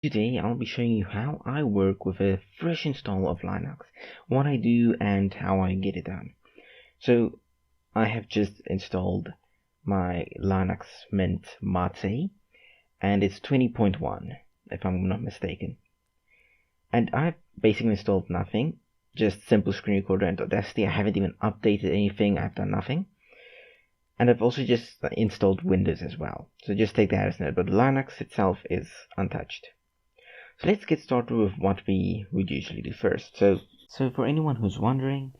Today I'll be showing you how I work with a fresh install of Linux, what I do and how I get it done. So I have just installed my Linux Mint Mate and it's 20.1 if I'm not mistaken. And I've basically installed nothing, just simple screen recorder and Audacity. I haven't even updated anything, I've done nothing. And I've also just installed Windows as well. So just take that as note, but Linux itself is untouched. So let's get started with what we would usually do first. So for anyone who's wondering,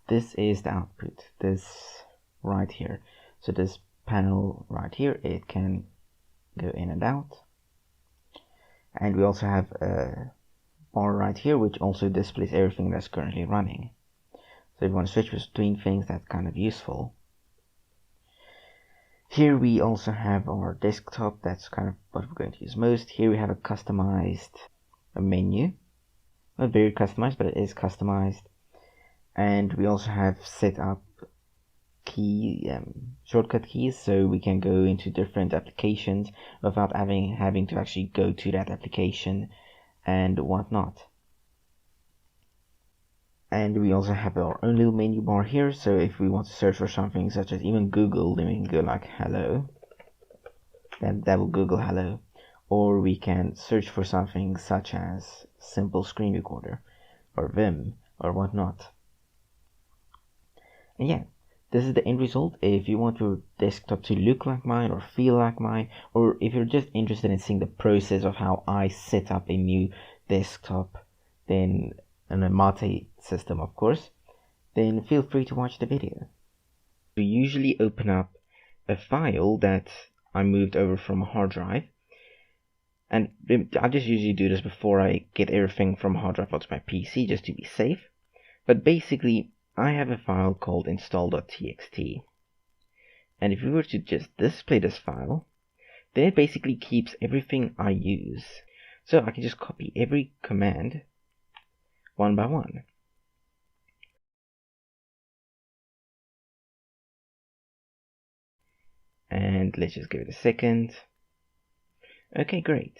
this is the output, this right here. So this panel right here, it can go in and out. And we also have a bar right here, which also displays everything that's currently running. So if you want to switch between things, that's kind of useful. Here we also have our desktop, that's kind of what we're going to use most. Here we have a customized menu. Not very customized, but it is customized. And we also have set up shortcut keys, so we can go into different applications without having to actually go to that application and whatnot. And we also have our own little menu bar here, so if we want to search for something such as even Google, then we can go like hello, and that will Google hello. Or we can search for something such as simple screen recorder or Vim or whatnot. And yeah, this is the end result. If you want your desktop to look like mine or feel like mine, or if you're just interested in seeing the process of how I set up a new desktop, then in a Mate system of course, then feel free to watch the video. We usually open up a file that I moved over from a hard drive. And I just usually do this before I get everything from a hard drive onto my PC, just to be safe. But basically, I have a file called install.txt. And if we were to just display this file, then it basically keeps everything I use. So I can just copy every command one by one. And let's just give it a second. Okay, great.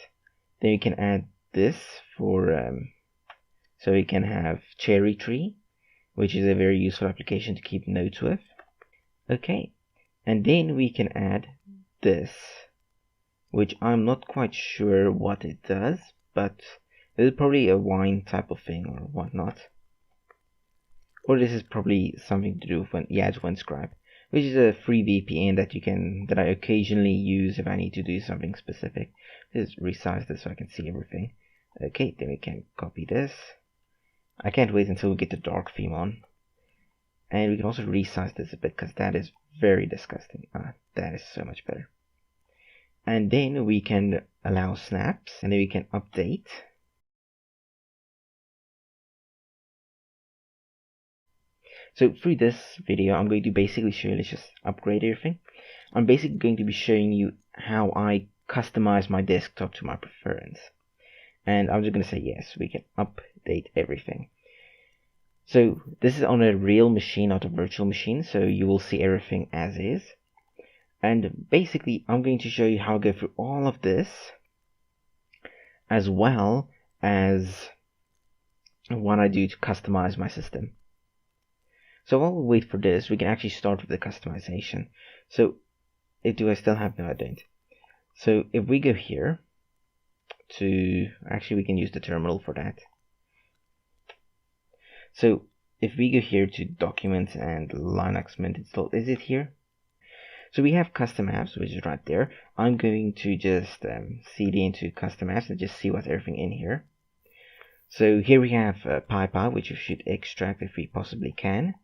Then you can add this for, so we can have cherry tree, which is a very useful application to keep notes with. Okay, and then we can add this, which I'm not quite sure what it does, but this is probably a wine type of thing or whatnot. Or this is probably something to do with it's WinScribe, which is a free VPN that I occasionally use if I need to do something specific. Just resize this so I can see everything. Okay, then we can copy this. I can't wait until we get the dark theme on. And we can also resize this a bit because that is very disgusting. That is so much better. And then we can allow snaps, and then we can update. So through this video, I'm going to basically show you, let's just upgrade everything. I'm basically going to be showing you how I customize my desktop to my preference. And I'm just going to say yes, we can update everything. So this is on a real machine, not a virtual machine, so you will see everything as is. And basically, I'm going to show you how I go through all of this, as well as what I do to customize my system. So while we wait for this, we can actually start with the customization. So, do I still have? No, I don't. So if we go here to, actually we can use the terminal for that. So if we go here to Documents and Linux Mint install, is it here? So we have custom apps, which is right there. I'm going to just cd into custom apps and just see what's everything in here. So here we have PyPy, which we should extract if we possibly can.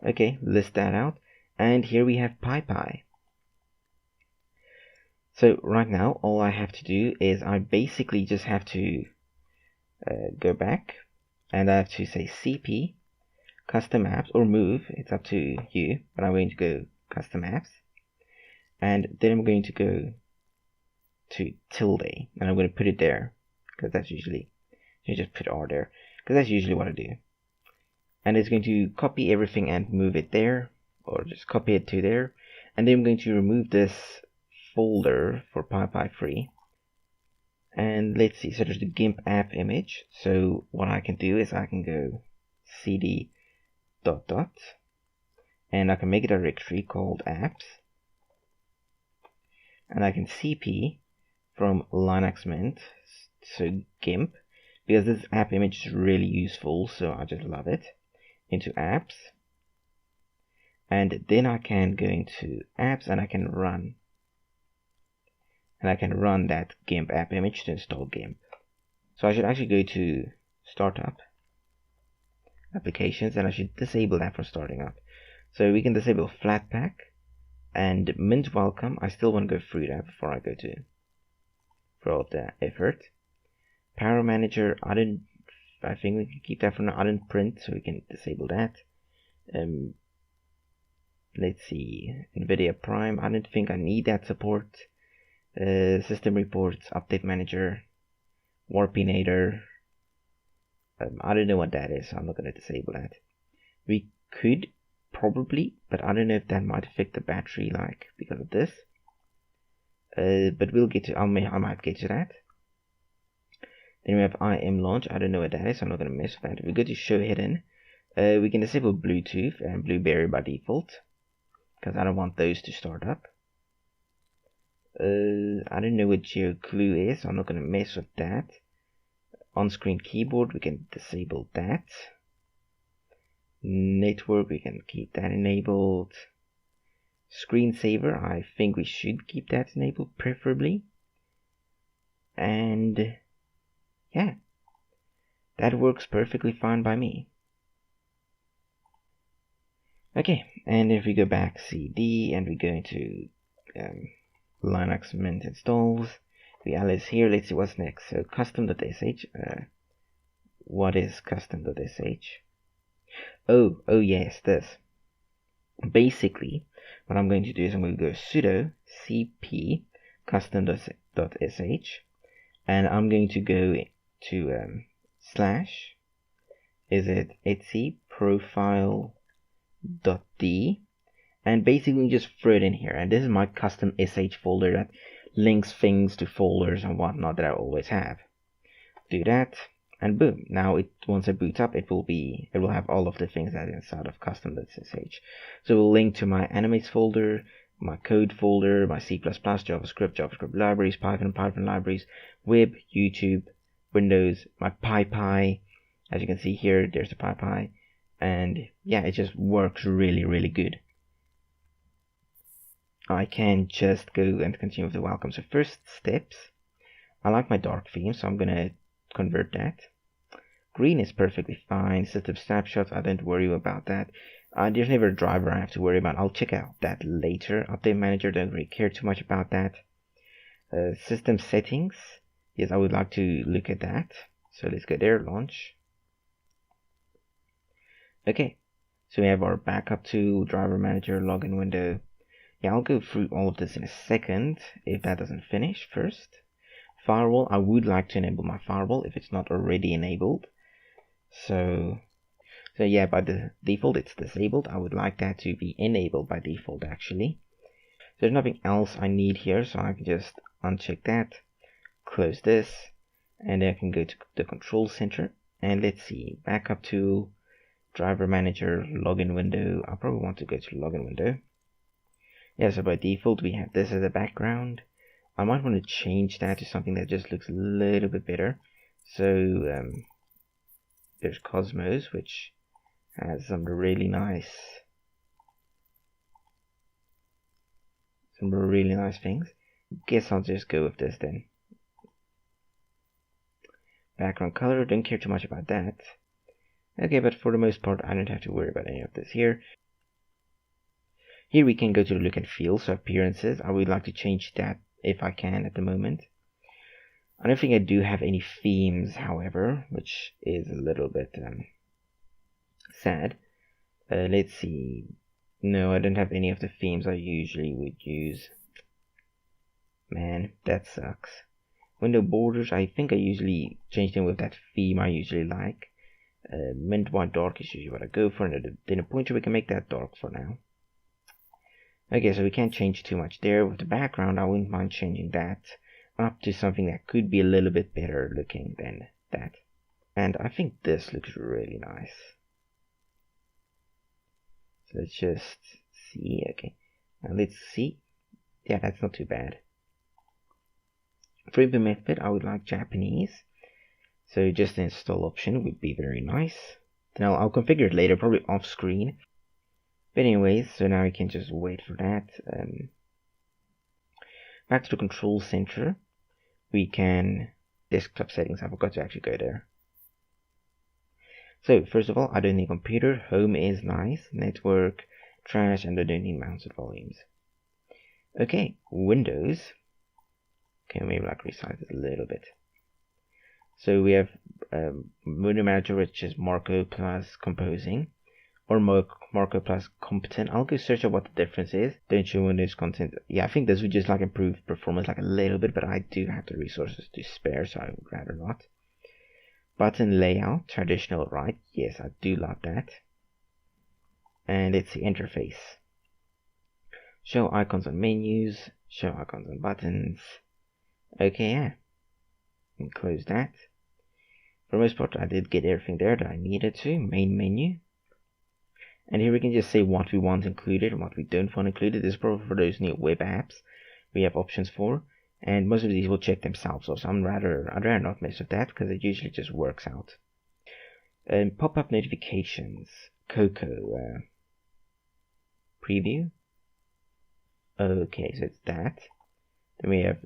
Okay, list that out. And here we have PyPy. So right now, all I have to do is I basically just have to go back, and I have to say cp custom apps or move. It's up to you, but I'm going to go custom apps, and then I'm going to go to tilde, and I'm going to put it there because that's usually, you just put R there because that's usually what I do. And it's going to copy everything and move it there, or just copy it to there. And then I'm going to remove this folder for PyPy3. And let's see, so there's the GIMP app image. So what I can do is I can go cd ... and I can make a directory called apps. And I can cp from Linux Mint, so GIMP, because this app image is really useful, so I just love it, into apps. And then I can go into apps and I can run. And I can run that GIMP app image to install GIMP. So I should actually go to Startup, Applications, and I should disable that for starting up. So we can disable Flatpak and Mint Welcome. I still want to go through that before I go to for all the effort. Power Manager, I think we can keep that for now. I didn't print, so we can disable that. Let's see, NVIDIA Prime, I don't think I need that support. System Reports, Update Manager, Warpinator. I don't know what that is, so I'm not going to disable that. We could probably, but I don't know if that might affect the battery like because of this. But we'll get to, I might get to that. Then we have IM launch. I don't know what that is, so I'm not going to mess with that. If we go to show hidden, we can disable Bluetooth and Blueberry by default, because I don't want those to start up. I don't know what GeoClue is, so I'm not going to mess with that. On-screen keyboard, we can disable that. Network, we can keep that enabled. Screensaver, I think we should keep that enabled, preferably. And yeah, that works perfectly fine by me. Okay, and if we go back CD and we go into Linux Mint installs, we alice here. Let's see what's next. So custom.sh. What is custom.sh? Oh yes, this. Basically, what I'm going to do is I'm going to go sudo cp custom.sh, and I'm going to go to slash, is it etc profile.d, and basically just throw it in here. And this is my custom sh folder that links things to folders and whatnot that I always have. Do that, and boom, now once it boots up, it will have all of the things that are inside of custom.sh. So we'll link to my animates folder, my code folder, my C++, JavaScript libraries, Python libraries, web, YouTube, Windows, my PyPy. As you can see here, there's the PyPy, and yeah, it just works really good. I can just go and continue with the welcome. So first steps, I like my dark theme, so I'm gonna convert that. Green is perfectly fine. System snapshots, I don't worry about that. There's never a driver I have to worry about. I'll check out that later. Update manager, don't really care too much about that. System settings, yes, I would like to look at that. So let's go there, launch. Okay, so we have our backup tool, driver manager, login window. Yeah, I'll go through all of this in a second if that doesn't finish first. Firewall, I would like to enable my firewall if it's not already enabled. So yeah, by the default it's disabled. I would like that to be enabled by default actually. There's nothing else I need here, so I can just uncheck that, close this, and then I can go to the control center. And let's see, backup tool, driver manager, login window. I probably want to go to login window. Yeah, so by default we have this as a background. I might want to change that to something that just looks a little bit better. So there's Cosmos, which has some really nice things. Guess I'll just go with this then. Background color, don't care too much about that. Okay, but for the most part I don't have to worry about any of this here. Here we can go to the look and feel, so appearances. I would like to change that if I can at the moment. I don't think I do have any themes, however, which is a little bit sad. Let's see. No, I don't have any of the themes I usually would use. Man, that sucks. Window borders, I think I usually change them with that theme I usually like. Mint white dark is usually what I go for, and then a pointer, we can make that dark for now. Okay, so we can't change too much there. With the background, I wouldn't mind changing that up to something that could be a little bit better looking than that. And I think this looks really nice. So let's just see. Okay, now let's see. Yeah, that's not too bad. For input method, I would like Japanese. So just the install option would be very nice. Then I'll configure it later, probably off screen. But anyways, so now we can just wait for that. Back to the control center, we can desktop settings. I forgot to actually go there. So first of all, I don't need computer. Home is nice. Network, trash, and I don't need mounted volumes. Okay, Windows. Okay, maybe like resize it a little bit. So we have window manager, which is Marco plus composing, or Marco plus competent. I'll go search up what the difference is. Don't show Windows content. Yeah, I think this would just like improve performance like a little bit, but I do have the resources to spare, so I would rather not. Button layout, traditional right. Yes, I do love that. And it's the interface. Show icons on menus, show icons on buttons. Okay, yeah. And close that. For the most part, I did get everything there that I needed to. Main menu. And here we can just say what we want included and what we don't want included. This is probably for those new web apps we have options for. And most of these will check themselves. So I'd rather not mess with that because it usually just works out. Pop-up notifications. Coco. Preview. Okay, so it's that. Then we have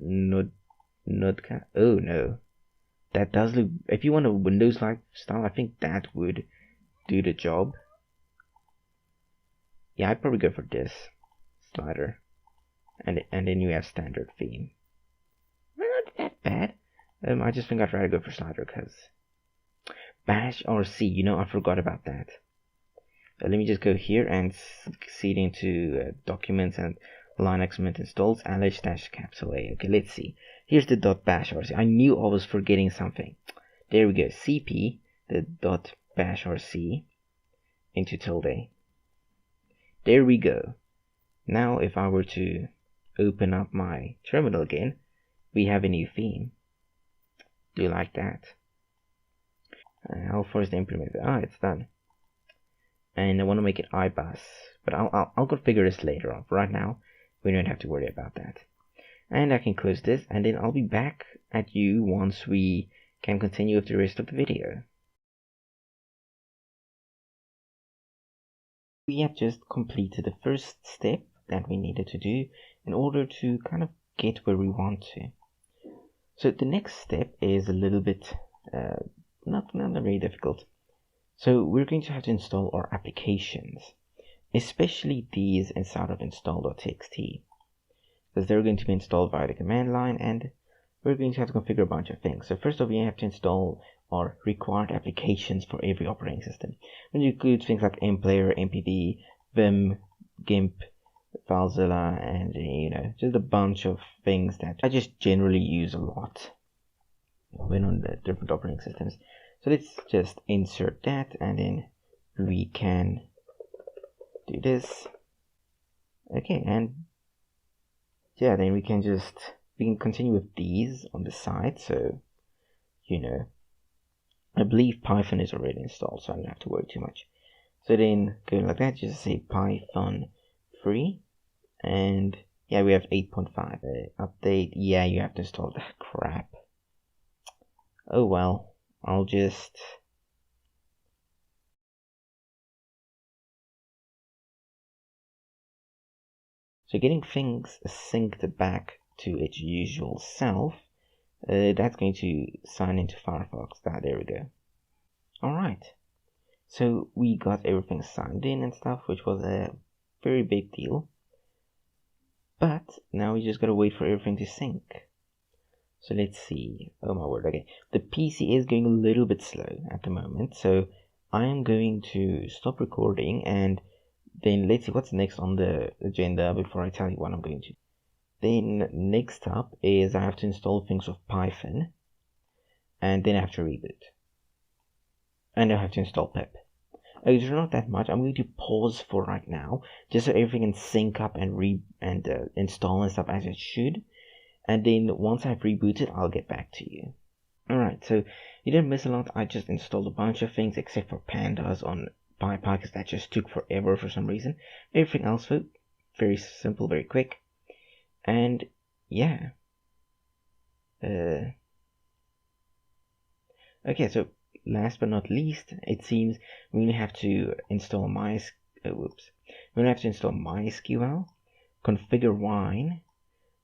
Nodca. Oh no. That does look, if you want a Windows-like style, I think that would do the job. Yeah, I'd probably go for this slider. And then you have standard theme. Not that bad. I just think I'd rather go for slider because bashrc, I forgot about that. Let me just go here and seed into documents and Linux mint installs ls-capital-A. Okay, let's see. Here's the .bashrc. I knew I was forgetting something. There we go. cp the .bashrc into tilde. There we go. Now if I were to open up my terminal again, we have a new theme. Do you like that? How far is the implement? It's done. And I want to make it ibus, but I'll configure this later on. Right now, we don't have to worry about that. And I can close this, and then I'll be back at you once we can continue with the rest of the video. We have just completed the first step that we needed to do in order to kind of get where we want to. So the next step is a little bit, not very difficult. So we're going to have to install our applications, especially these inside of install.txt, because they're going to be installed via the command line, and we're going to have to configure a bunch of things. So first of all, we have to install our required applications for every operating system, which includes things like mplayer, mpd, vim, gimp, filezilla, and just a bunch of things that I just generally use a lot when on the different operating systems. So let's just insert that, and then we can do this. Okay, and yeah, then we can continue with these on the side. So, I believe Python is already installed, so I don't have to worry too much. So then go like that, just say Python free, and yeah, we have 8.5 update. Yeah, you have to install that crap. Oh well. I'll just so getting things synced back to its usual self, that's going to sign into Firefox. There we go. Alright, so we got everything signed in and stuff, which was a very big deal, but now we just gotta wait for everything to sync. So let's see. Oh my word, okay. The PC is going a little bit slow at the moment, so I am going to stop recording, and then let's see what's next on the agenda before I tell you what I'm going to. Then next up is I have to install things with Python, and then I have to reboot. And I have to install pip. There's not that much. I'm going to pause for right now, just so everything can sync up and install and stuff as it should. And then once I've rebooted, I'll get back to you. Alright, so you didn't miss a lot. I just installed a bunch of things except for pandas on PyPy because that just took forever for some reason. Everything else, though, very simple, very quick. And yeah. Okay, so last but not least, it seems we only have to install MySQL, configure Wine,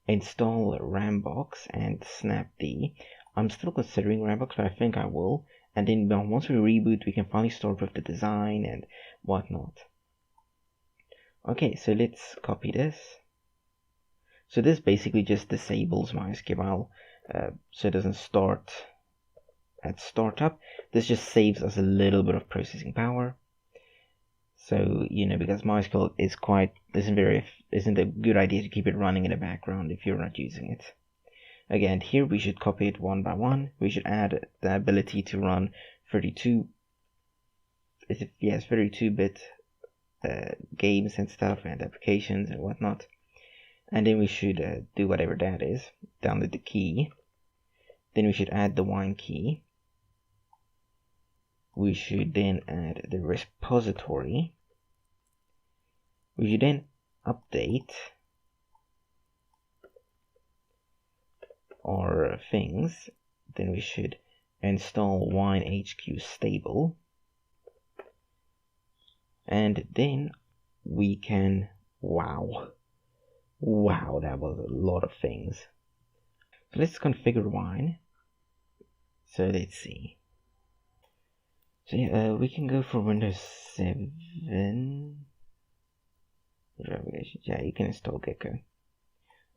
install Rambox, and snapd. I'm still considering Rambox, but I think I will. And then once we reboot, we can finally start with the design and whatnot. Okay, so let's copy this. So this basically just disables MySQL, so it doesn't start at startup. This just saves us a little bit of processing power. So, because MySQL isn't a good idea to keep it running in the background if you're not using it. Again, here we should copy it one by one. We should add the ability to run 32-bit games and stuff and applications and whatnot. And then we should do whatever that is. Download the key. Then we should add the wine key. We should then add the repository. We should then update our things. Then we should install WineHQ stable. And then we can, wow, that was a lot of things. So let's configure Wine. So let's see. So yeah, we can go for Windows 7. Yeah, you can install Gecko.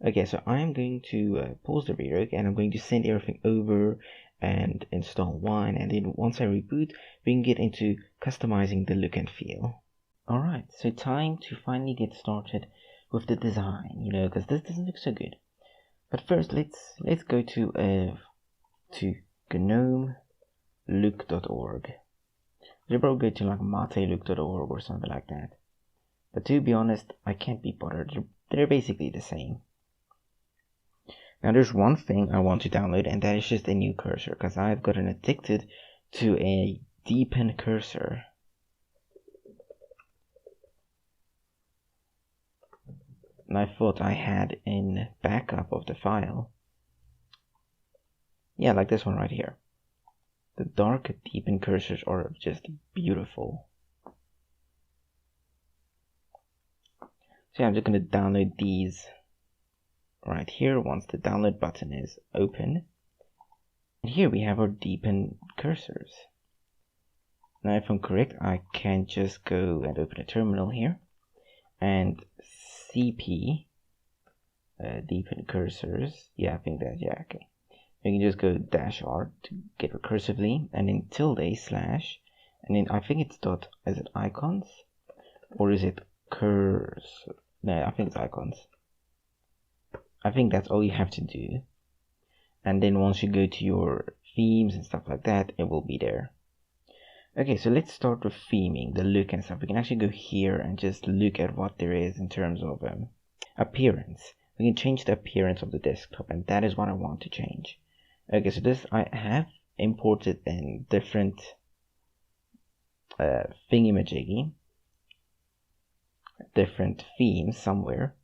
Okay, so I am going to pause the video and I'm going to send everything over and install Wine. And then once I reboot, we can get into customizing the look and feel. Alright, so time to finally get started with the design, because this doesn't look so good. But first, let's go to gnomelook.org. You probably go to like matelook.org or something like that. But to be honest, I can't be bothered. They're basically the same. Now there's one thing I want to download, and that is just a new cursor, because I've gotten addicted to a deepen cursor. And I thought I had a backup of the file. Yeah, like this one right here. The dark deepen cursors are just beautiful. So yeah, I'm just going to download these right here once the download button is open. And here we have our deepen cursors. Now if I'm correct, I can just go and open a terminal here and cp deepen cursors. Yeah, I think that, yeah, okay. You can just go -r to get recursively, and then tilde / and then I think it's dot, is it icons? Or is it cursor? No, I think it's icons. I think that's all you have to do. And then once you go to your themes and stuff like that, it will be there. Okay, so let's start with theming, the look and stuff. We can actually go here and just look at what there is in terms of appearance. We can change the appearance of the desktop, and that is what I want to change. Okay, so this I have imported in different thingamajiggy, different themes somewhere.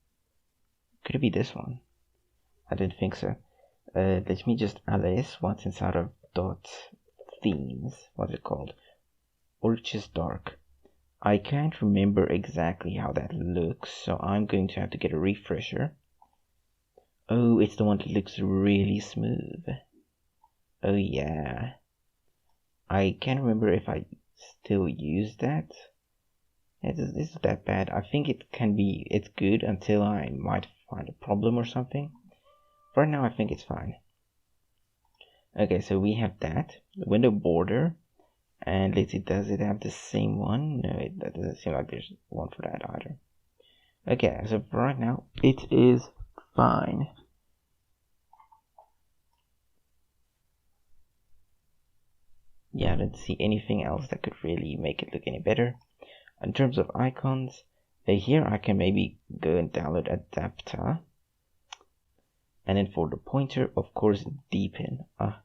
Could it be this one? I didn't think so. Let me just ls what's inside of dot themes. What's it called? Orchis dark. I can't remember exactly how that looks, so I'm going to have to get a refresher. Oh, it's the one that looks really smooth. Oh yeah. I can't remember if I still use that. This is that bad. I think it's good until I might find a problem or something. Right now I think it's fine. Okay, so we have that. The window border. And let's see, does it have the same one? No, that doesn't seem like there's one for that either. Okay, so for right now, it is fine. yeah, I don't see anything else that could really make it look any better. In terms of icons, here I can maybe go and download adapter. And then for the pointer, of course, deepen. Ah,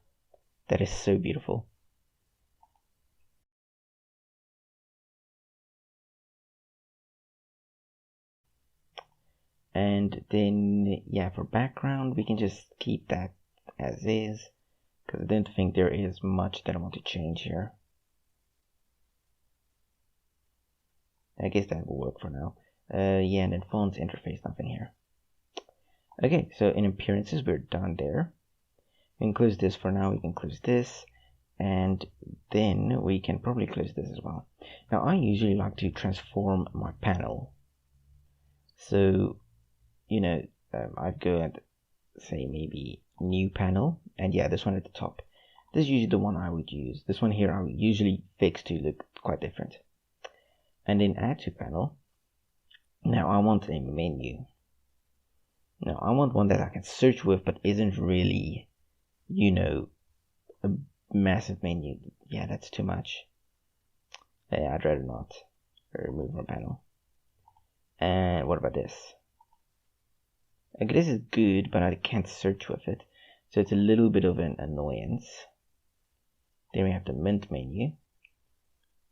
that is so beautiful. And then, yeah, for background, we can just keep that as is, because I don't think there is much that I want to change here. I guess that will work for now. Yeah, and then fonts, interface, nothing here. Okay, so in appearances, we're done there. We can close this for now, we can close this, and then we can probably close this as well. Now, I usually like to transform my panel. So, you know, I'd go and say maybe new panel, and yeah, this one at the top. This is usually the one I would use. This one here I would usually fix to look quite different. And then add to panel. Now I want a menu. Now I want one that I can search with, but isn't really, you know, a massive menu. Yeah, that's too much. Yeah, I'd rather not. Remove from panel. And what about this? Okay, this is good, but I can't search with it, so it's a little bit of an annoyance. Then we have the mint menu,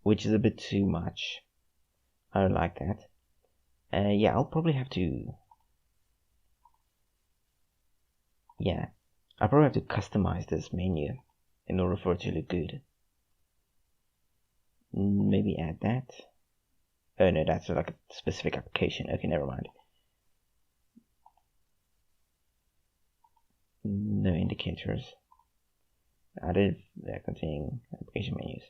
which is a bit too much. I don't like that. Yeah, I'll probably have to. Yeah, I'll probably have to customize this menu in order for it to look good. Maybe add that. Oh no, that's like a specific application. Okay, never mind. No indicators. Added containing application menus.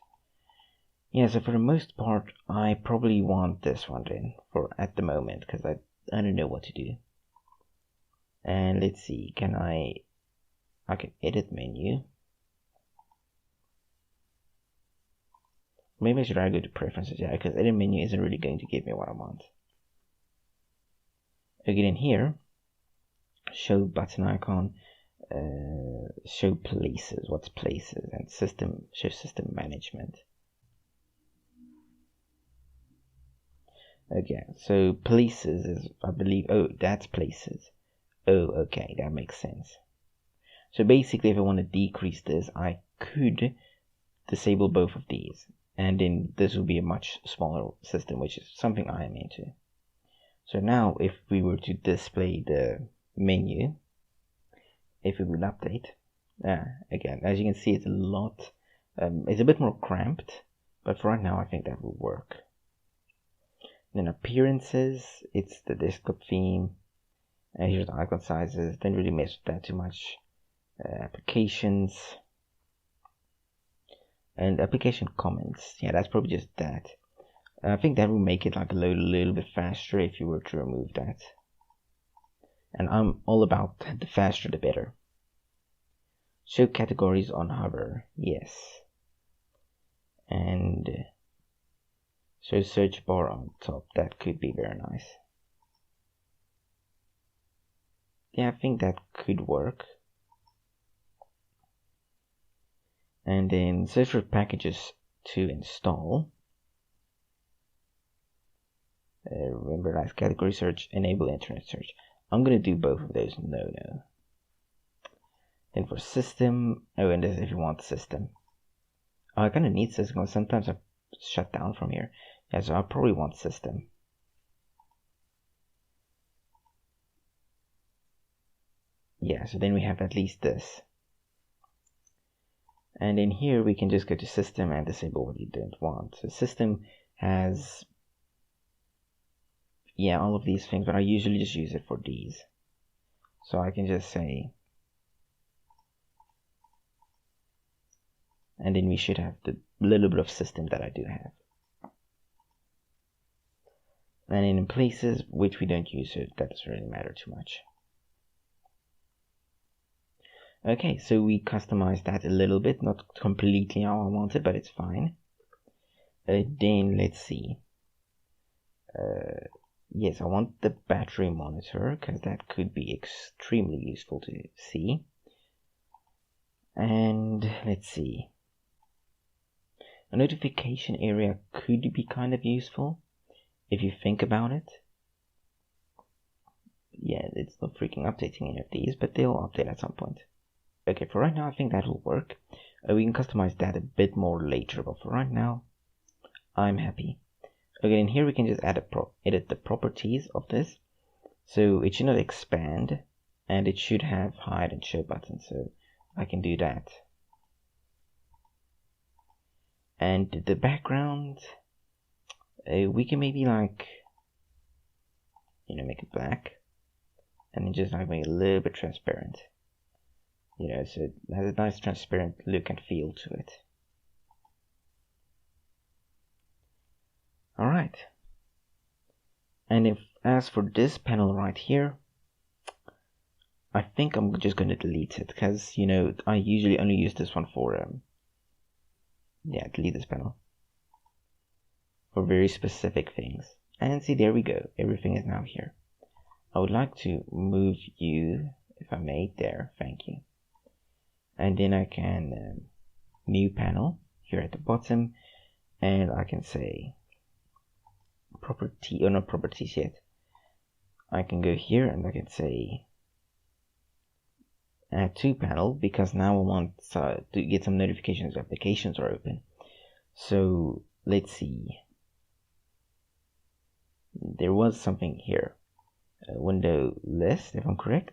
Yeah, so for the most part, I probably want this one then for at the moment, because I don't know what to do. And let's see, I can edit menu. Maybe I should go to preferences, yeah, because edit menu isn't really going to give me what I want. Again, in here, show button icon, show places, what's places, and show system management. Okay, so places is, I believe, oh, that's places. Oh, okay, that makes sense. So basically, if I want to decrease this, I could disable both of these, and then this will be a much smaller system, which is something I am into. So now, if we were to display the menu, if we would update, again, as you can see, it's a lot, it's a bit more cramped, but for right now, I think that will work. Then appearances, it's the desktop theme. Here's the icon sizes. Didn't really mess with that too much. Applications and application comments. Yeah, that's probably just that. I think that will make it like load a little bit faster if you were to remove that. And I'm all about the faster the better. Show categories on hover. Yes. And show search bar on top. That could be very nice. Yeah, I think that could work. And then search for packages to install. Remember, that's category search, enable internet search. I'm going to do both of those. No. Then for system, oh, and this if you want system. Oh, I kind of need system because sometimes I shut down from here. Yeah, so I probably want system. Yeah, so then we have at least this. And in here we can just go to system and disable what you don't want. So system has, yeah, all of these things, but I usually just use it for these. So I can just say, and then we should have the little bit of system that I do have. And in places which we don't use, it that doesn't really matter too much. Okay, so we customized that a little bit, not completely how I want it, but it's fine. Then let's see. Yes, I want the battery monitor because that could be extremely useful to see. And let's see. A notification area could be kind of useful if you think about it. Yeah, it's not freaking updating any of these, but they'll update at some point. Okay, for right now, I think that will work. We can customize that a bit more later, but for right now, I'm happy. Okay, in here we can just edit the properties of this. So it should not expand, and it should have hide and show buttons, so I can do that. And the background, we can maybe like, make it black, and then just like make it a little bit transparent. So it has a nice transparent look and feel to it. Alright. And as for this panel right here, I think I'm just going to delete it, because, I usually only use this one for, delete this panel. For very specific things. And see, there we go. Everything is now here. I would like to move you, if I may, there. Thank you. And then I can new panel here at the bottom, and I can say property, or not properties yet. I can go here and I can say add to panel, because now I want to get some notifications applications are open. So let's see. There was something here. Window list, if I'm correct.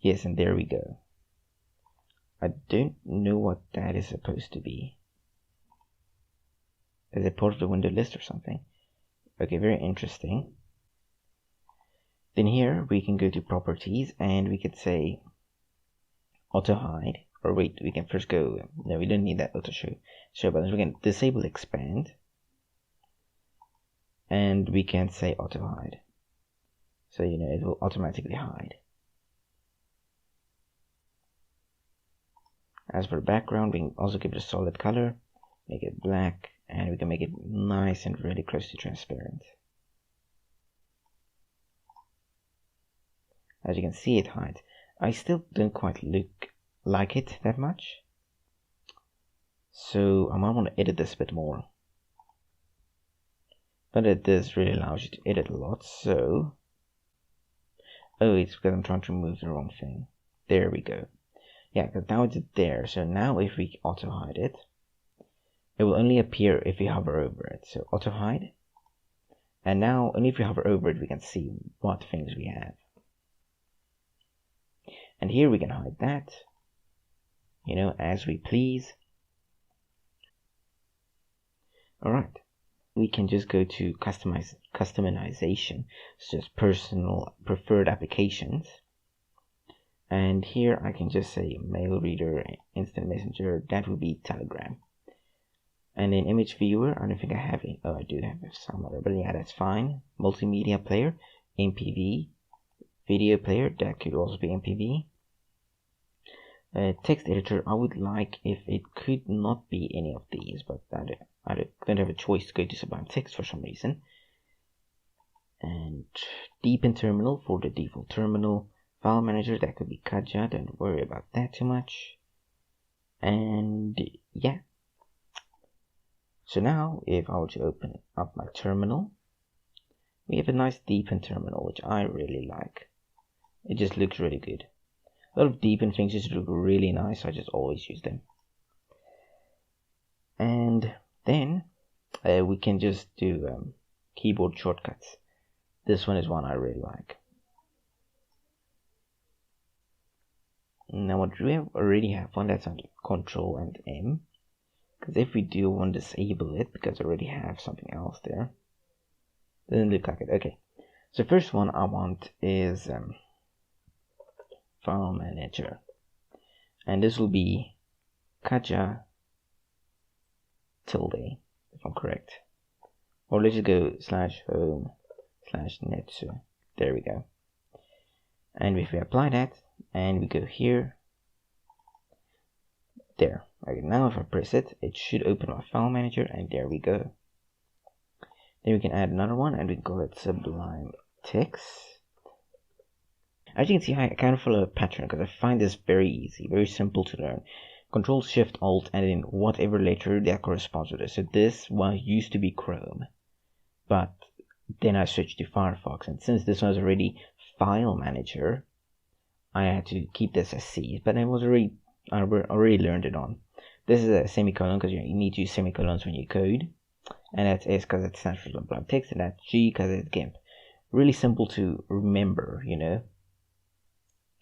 Yes, and there we go. I don't know what that is supposed to be. Is it part of the window list or something? Okay, very interesting. Then here we can go to properties and we could say auto hide. Or wait, we can first go. No, we don't need that auto show buttons. We can disable expand. And we can say auto hide. So it will automatically hide. As for background, we can also give it a solid color, make it black, and we can make it nice and really close to transparent. As you can see, it hides. I still don't quite like it that much, so I might want to edit this a bit more. But this really allows you to edit a lot, so... Oh, it's because I'm trying to remove the wrong thing. There we go. Yeah, because now it's there. So now if we auto hide it, it will only appear if we hover over it. So auto hide. And now only if we hover over it, we can see what things we have. And here we can hide that, as we please. Alright. We can just go to customization, so just personal preferred applications. And here I can just say mail reader, instant messenger, that would be Telegram. And then image viewer, I don't think I have it. Oh, I do have some other, but yeah, that's fine. Multimedia player, MPV. Video player, that could also be MPV. Text editor, I would like if it could not be any of these, but I don't have a choice to go to Sublime Text for some reason. And deepen terminal for the default terminal. File manager, that could be Kaja, don't worry about that too much. And yeah. So now, if I were to open up my terminal, we have a nice deepen terminal, which I really like. It just looks really good. A lot of deepen things just look really nice, so I just always use them. And then we can just do keyboard shortcuts. This one is one I really like. Now what do we already have one that's on Control and M, because if we do want to disable it, because I already have something else there, doesn't look like it. Okay, so first one I want is File Manager, and this will be Kaja tilde, if I'm correct, or let's just go /home/netsu. There we go. And if we apply that and we go here, there. Okay, now if I press it, it should open my file manager, and there we go. Then we can add another one, and we can call it Sublime Text. As you can see, I kind of follow a pattern because I find this very easy, very simple to learn. Control Shift Alt and then whatever letter that corresponds with it. So this one used to be Chrome, but then I switched to Firefox, and since this was already File Manager, I had to keep this as C. But I already learned it on. This is a semicolon because you need to use semicolons when you code, and that's S because it stands for blah text, and that's G because it's GIMP. Really simple to remember, you know.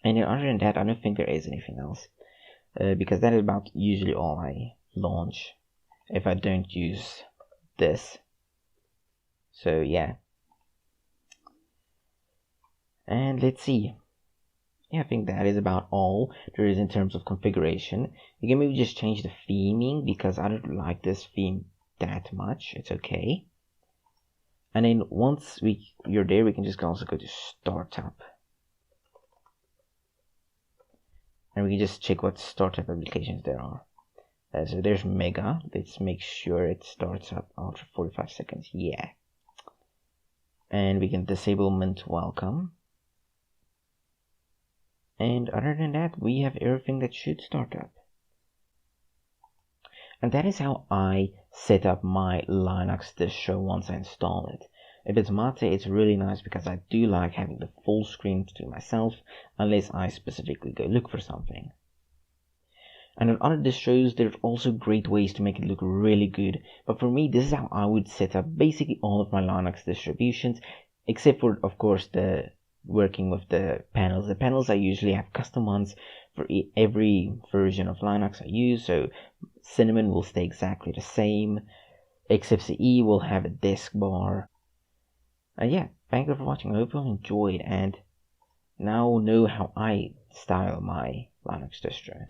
And other than that, I don't think there is anything else. Because that is about usually all I launch if I don't use this. So yeah. And let's see. Yeah, I think that is about all there is in terms of configuration. You can maybe just change the theming because I don't like this theme that much. It's okay. And then once you're there, we can just also go to Startup. And we can just check what startup applications there are. So there's Mega. Let's make sure it starts up after 45 seconds. Yeah. And we can disable Mint Welcome. And other than that, we have everything that should start up. And that is how I set up my Linux distro once I install it. If it's Mate, it's really nice because I do like having the full screen to myself, unless I specifically go look for something. And on other distros, there's also great ways to make it look really good. But for me, this is how I would set up basically all of my Linux distributions, except for, of course, the working with the panels. The panels I usually have custom ones for every version of Linux I use. So Cinnamon will stay exactly the same. XFCE will have a disk bar. And yeah, thank you for watching. I hope you enjoyed and now know how I style my Linux distro.